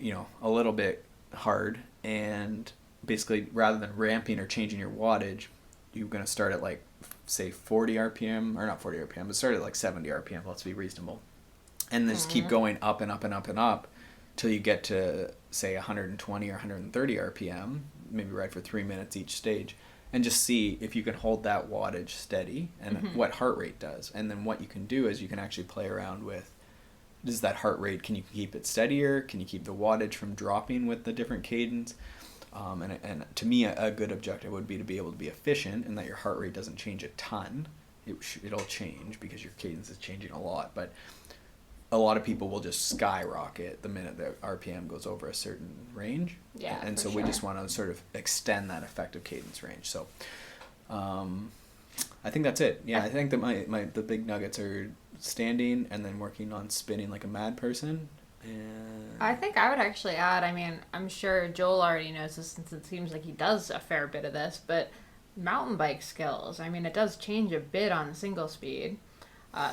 a little bit hard. And basically, rather than ramping or changing your wattage, you're going to start at like, say 40 RPM, or not 40 RPM, but start at like 70 RPM. Let's be reasonable. And then just keep going up and up and up and up till you get to, say, 120 or 130 RPM, maybe ride for 3 minutes each stage, and just see if you can hold that wattage steady and what heart rate does. And then what you can do is you can actually play around with, does that heart rate, can you keep it steadier? Can you keep the wattage from dropping with the different cadence? And to me, a good objective would be to be able to be efficient and that your heart rate doesn't change a ton. It'll change because your cadence is changing a lot, but a lot of people will just skyrocket the minute the RPM goes over a certain range. Yeah, and so we just want to sort of extend that effective cadence range. So I think that's it. Yeah, I think that the big nuggets are standing and then working on spinning like a mad person. And I think I would actually add, I mean, I'm sure Joel already knows this since it seems like he does a fair bit of this, but mountain bike skills. I mean, it does change a bit on single speed.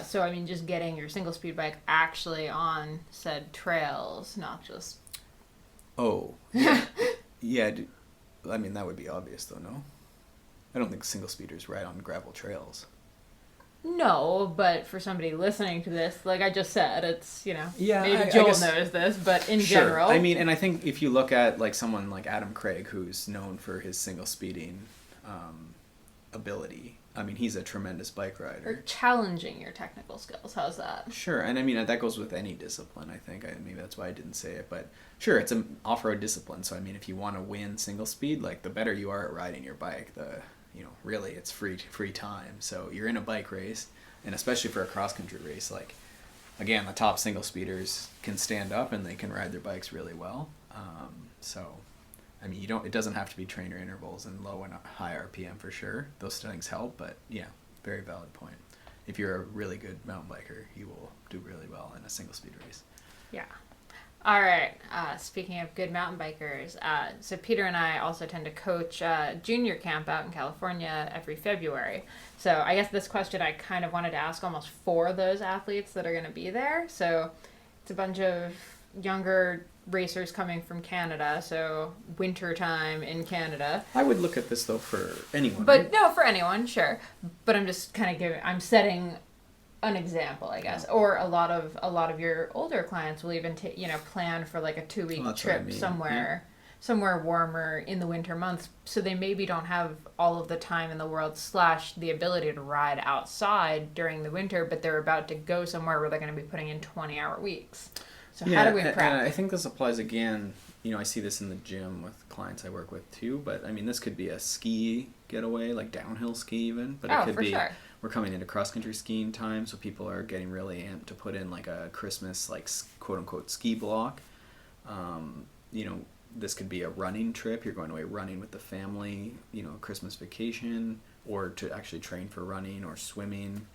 So, I mean, just getting your single speed bike actually on said trails, not just... Oh, yeah. Yeah, I mean, that would be obvious though, no? I don't think single speeders ride on gravel trails. No, but for somebody listening to this, like I just said, it's, you know, yeah, maybe Joel knows this, but in sure. general... I mean, and I think if you look at like someone like Adam Craig, who's known for his single speeding ability, I mean, he's a tremendous bike rider. Or challenging your technical skills, how's that? Sure, and I mean, that goes with any discipline, I think. Maybe that's why I didn't say it, but sure, it's an off-road discipline, so I mean, if you want to win single speed, like, the better you are at riding your bike, really, it's free time. So you're in a bike race, and especially for a cross-country race, like, again, the top single speeders can stand up and they can ride their bikes really well. So, I mean, it doesn't have to be trainer intervals and low and high RPM for sure. Those things help, but yeah, very valid point. If you're a really good mountain biker, you will do really well in a single speed race. Yeah. All right. Speaking of good mountain bikers, so Peter and I also tend to coach junior camp out in California every February. So I guess this question I kind of wanted to ask almost for those athletes that are going to be there. So it's a bunch of younger racers coming from Canada, so winter time in Canada. I would look at this though for anyone. But right? no, for anyone, sure. But I'm just kind of I'm setting an example, I guess. Yeah. Or a lot of your older clients will even plan for like a 2-week trip somewhere warmer in the winter months, so they maybe don't have all of the time in the world / the ability to ride outside during the winter, but they're about to go somewhere where they're going to be putting in 20-hour weeks. So how do we practice? And I think this applies again, I see this in the gym with clients I work with too, but I mean, this could be a ski getaway, like downhill ski even, but it could be, sure. We're coming into cross-country skiing time, so people are getting really amped to put in like a Christmas, like, quote-unquote ski block. This could be a running trip. You're going away running with the family, Christmas vacation, or to actually train for running or swimming.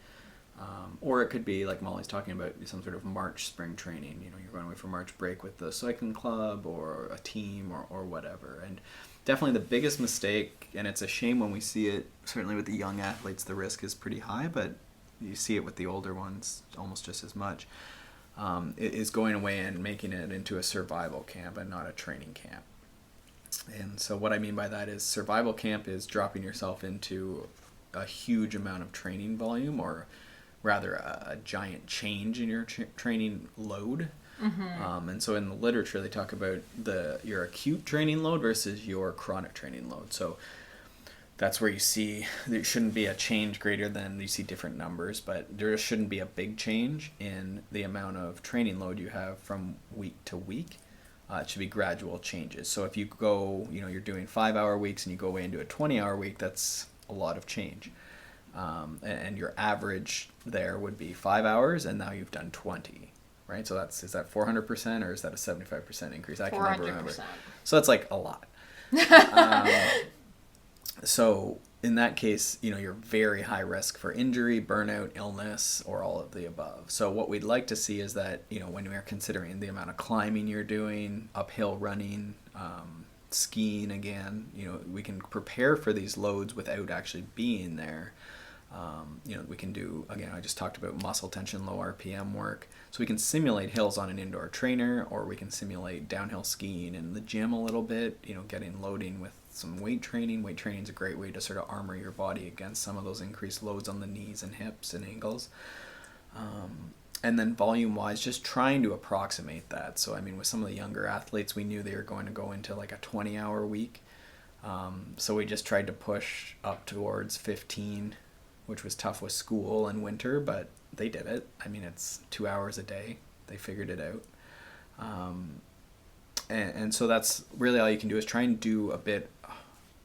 Or it could be, like Molly's talking about, some sort of March spring training. You're going away for March break with the cycling club or a team or whatever. And definitely the biggest mistake, and it's a shame when we see it, certainly with the young athletes, the risk is pretty high, but you see it with the older ones almost just as much, is going away and making it into a survival camp and not a training camp. And so what I mean by that is survival camp is dropping yourself into a huge amount of training volume, or rather a giant change in your training load. Mm-hmm. And so in the literature they talk about your acute training load versus your chronic training load. So that's where you see there shouldn't be a change greater than, you see different numbers, but there shouldn't be a big change in the amount of training load you have from week to week. It should be gradual changes. So if you go, you're doing 5-hour weeks and you go away and do a 20-hour week, that's a lot of change. And your average there would be 5 hours, and now you've done 20, right? So is that 400% or is that a 75% increase? I can never remember. So that's like a lot. So in that case, you're very high risk for injury, burnout, illness, or all of the above. So what we'd like to see is that, when we're considering the amount of climbing you're doing, uphill running, skiing again, we can prepare for these loads without actually being there. We can do, again, I just talked about muscle tension, low RPM work. So we can simulate hills on an indoor trainer, or we can simulate downhill skiing in the gym a little bit, getting loading with some weight training. Weight training is a great way to sort of armor your body against some of those increased loads on the knees and hips and ankles. And then volume-wise, just trying to approximate that. So, I mean, with some of the younger athletes, we knew they were going to go into like a 20-hour week. So we just tried to push up towards 15, which was tough with school and winter, but they did it. I mean, it's 2 hours a day. They figured it out. And so that's really all you can do, is try and do a bit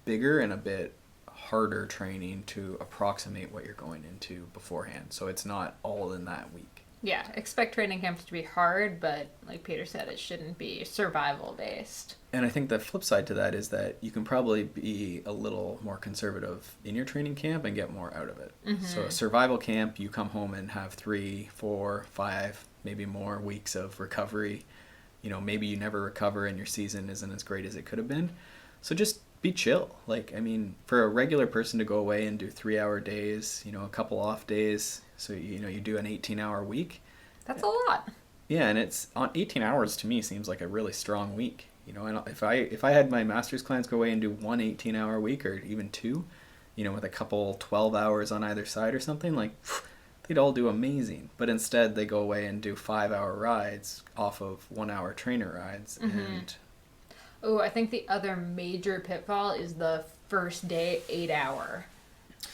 bigger and a bit harder training to approximate what you're going into beforehand. So it's not all in that week. Yeah, expect training camps to be hard, but like Peter said, it shouldn't be survival based. And I think the flip side to that is that you can probably be a little more conservative in your training camp and get more out of it. Mm-hmm. So a survival camp, you come home and have 3, 4, 5, maybe more weeks of recovery. You know, maybe you never recover and your season isn't as great as it could have been. So just be chill. Like, I mean, for a regular person to go away and do 3-hour days, you know, a couple off days, so, you know, you do an 18-hour week. That's a lot. Yeah, and it's on 18 hours to me seems like a really strong week. You know, and if I had my master's clients go away and do one 18-hour week or even 2, you know, with a couple 12 hours on either side or something, like, they'd all do amazing. But instead they go away and do 5-hour rides off of 1-hour trainer rides. Mm-hmm. And oh, I think the other major pitfall is the first day 8-hour.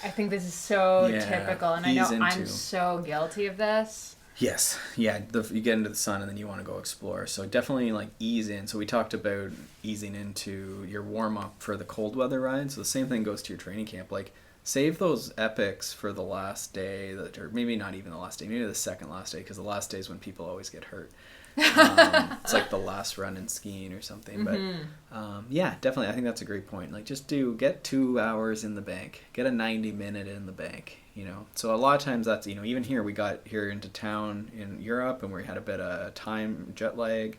I think this is so typical, and I know I'm so guilty of this. Yes, yeah, you get into the sun and then you want to go explore. So definitely like ease in. So we talked about easing into your warm-up for the cold weather ride. So the same thing goes to your training camp. Like, save those epics for the last day, or maybe not even the last day, maybe the second last day, because the last day is when people always get hurt. It's like the last run in skiing or something. Mm-hmm. But yeah, definitely, I think that's a great point. Like, just get 2 hours in the bank, get a 90-minute in the bank, you know. So a lot of times that's, you know, even here, we got here into town in Europe and we had a bit of time jet lag.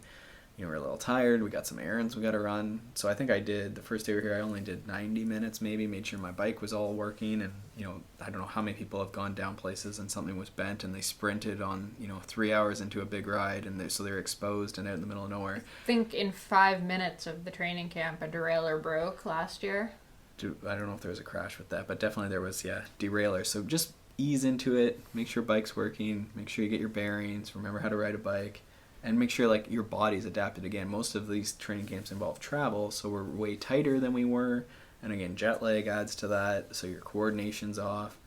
You know, we're a little tired. We got some errands we got to run. So I think the first day we were here, I only did 90 minutes maybe, made sure my bike was all working. And, you know, I don't know how many people have gone down places and something was bent and they sprinted on, you know, 3 hours into a big ride. And so they're exposed and out in the middle of nowhere. I think in 5 minutes of the training camp, a derailleur broke last year. I don't know if there was a crash with that, but definitely there was, derailleur. So just ease into it, make sure bike's working, make sure you get your bearings, remember how to ride a bike. And make sure, like, your body's adapted. Again, most of these training camps involve travel, so we're way tighter than we were. And again, jet lag adds to that, so your coordination's off.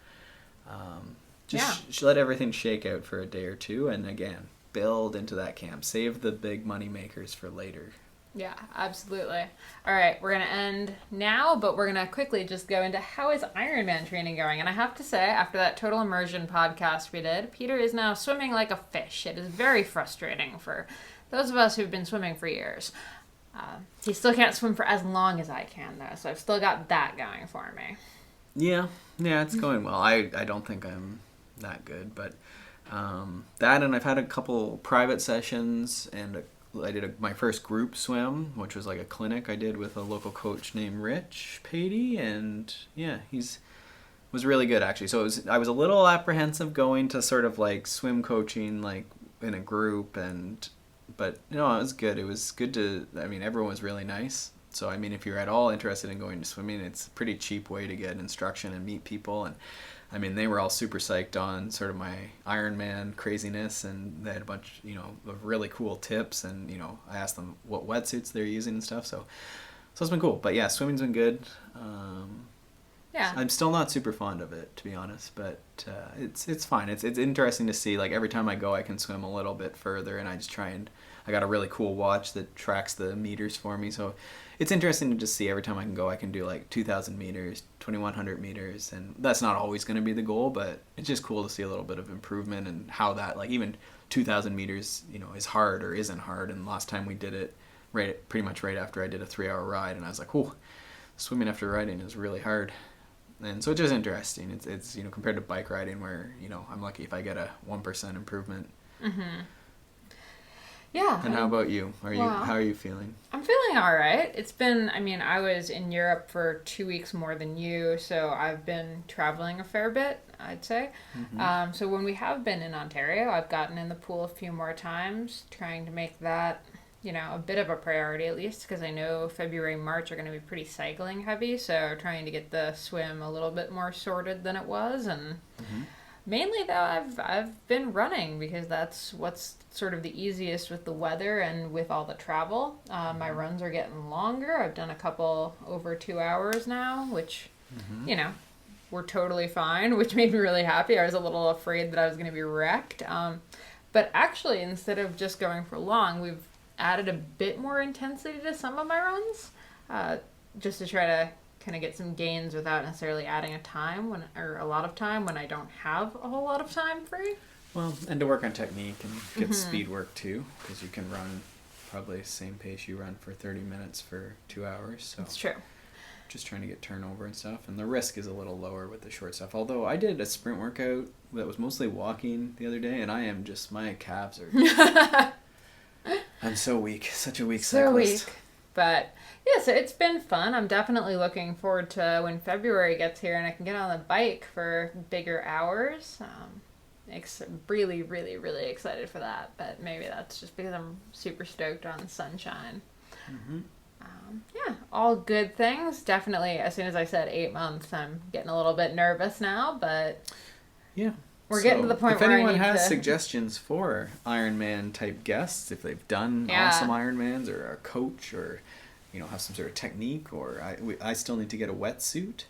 Just let everything shake out for a day or two, and again, build into that camp. Save the big money makers for later. Yeah, absolutely. All right, we're going to end now, but we're going to quickly just go into how is Ironman training going. And I have to say, after that Total Immersion podcast we did, Peter is now swimming like a fish. It is very frustrating for those of us who've been swimming for years. He still can't swim for as long as I can, though, so I've still got that going for me. Yeah, it's going well. I don't think I'm that good, but that, and I've had a couple private sessions, and I did my first group swim, which was like a clinic I did with a local coach named Rich Patey, and yeah, was really good actually. So I was a little apprehensive going to sort of like swim coaching like in a group, but you know, it was good. It was good everyone was really nice. So I mean, if you're at all interested in going to swimming, it's a pretty cheap way to get instruction and meet people. And I mean, they were all super psyched on sort of my Ironman craziness, and they had a bunch, you know, of really cool tips. And, you know, I asked them what wetsuits they're using and stuff. So it's been cool. But yeah, swimming's been good. Yeah. I'm still not super fond of it, to be honest, but it's fine. It's interesting to see, like, every time I go, I can swim a little bit further, and I got a really cool watch that tracks the meters for me. So it's interesting to just see every time I can go, I can do like 2,000 meters, 2,100 meters. And that's not always going to be the goal, but it's just cool to see a little bit of improvement and how that, like, even 2,000 meters, you know, is hard or isn't hard. And last time we did it pretty much right after I did a 3-hour ride. And I was like, whoa, swimming after riding is really hard. And so it's just interesting. It's, you know, compared to bike riding where, you know, I'm lucky if I get a 1% improvement. Mm-hmm. Yeah. And how about you? How are you feeling? I'm feeling all right. It's been, I was in Europe for 2 weeks more than you, so I've been traveling a fair bit, I'd say. Mm-hmm. So when we have been in Ontario, I've gotten in the pool a few more times, trying to make that, you know, a bit of a priority at least, because I know February, March are going to be pretty cycling heavy, so trying to get the swim a little bit more sorted than it was, and Mainly though, I've been running because that's what's sort of the easiest with the weather and with all the travel. My runs are getting longer. I've done a couple over 2 hours now, which, you know, were totally fine, which made me really happy. I was a little afraid that I was going to be wrecked. But actually, instead of just going for long, we've added a bit more intensity to some of my runs, just to try to kind of get some gains without necessarily adding a lot of time when I don't have a whole lot of time free. Well, and to work on technique and get speed work too, because you can run probably the same pace you run for 30 minutes for 2 hours. So It's true. just trying to get turnover and stuff, and the risk is a little lower with the short stuff. Although I did a sprint workout that was mostly walking the other day, and my calves are I'm so weak, such a weak cyclist. Weak. But yeah, so it's been fun. I'm definitely looking forward to when February gets here and I can get on the bike for bigger hours. Really, really, really excited for that. But maybe that's just because I'm super stoked on sunshine. Yeah, all good things. Definitely, as soon as I said 8 months, I'm getting a little bit nervous now, but yeah. We're getting to the point where if anyone I need has to... suggestions for Ironman type guests, if they've done awesome Ironmans or are a coach or have some sort of technique, or I still need to get a wetsuit.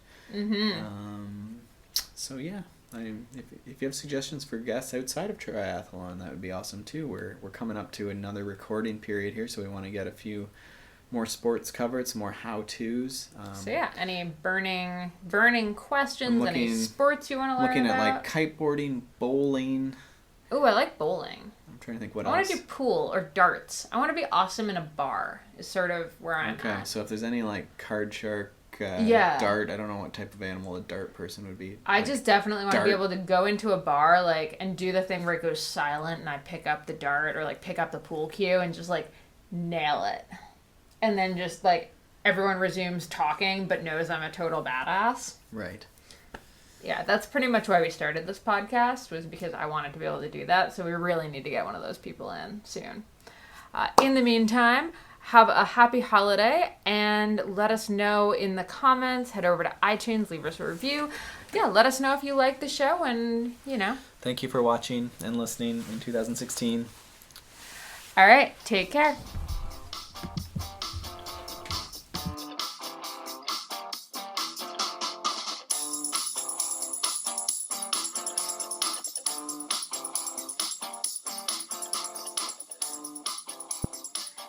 So yeah, if you have suggestions for guests outside of triathlon, that would be awesome too. We're coming up to another recording period here, so we want to get a few more sports covered, some more how-tos. So yeah, any burning questions, any sports you want to learn looking about? at like kiteboarding, bowling. Oh, I like bowling. I'm trying to think what else. I want to do pool or darts. I want to be awesome in a bar is sort of where I'm at. Okay, so if there's any like card shark, dart, I don't know what type of animal a dart person would be. I just definitely want to be able to go into a bar and do the thing where it goes silent and I pick up the dart or pick up the pool cue and just nail it. And then just, everyone resumes talking but knows I'm a total badass. Right. Yeah, that's pretty much why we started this podcast, was because I wanted to be able to do that. So we really need to get one of those people in soon. In the meantime, have a happy holiday and let us know in the comments. Head over to iTunes, leave us a review. Yeah, let us know if you like the show and, Thank you for watching and listening in 2016. All right, take care.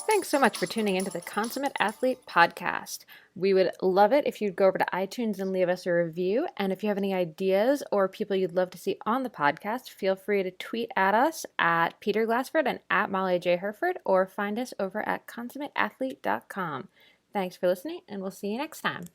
Thanks so much for tuning into the Consummate Athlete podcast. We would love it if you'd go over to iTunes and leave us a review. And if you have any ideas or people you'd love to see on the podcast, feel free to tweet at us at Peter Glassford and at Molly J. Herford, or find us over at consummateathlete.com. Thanks for listening, and we'll see you next time.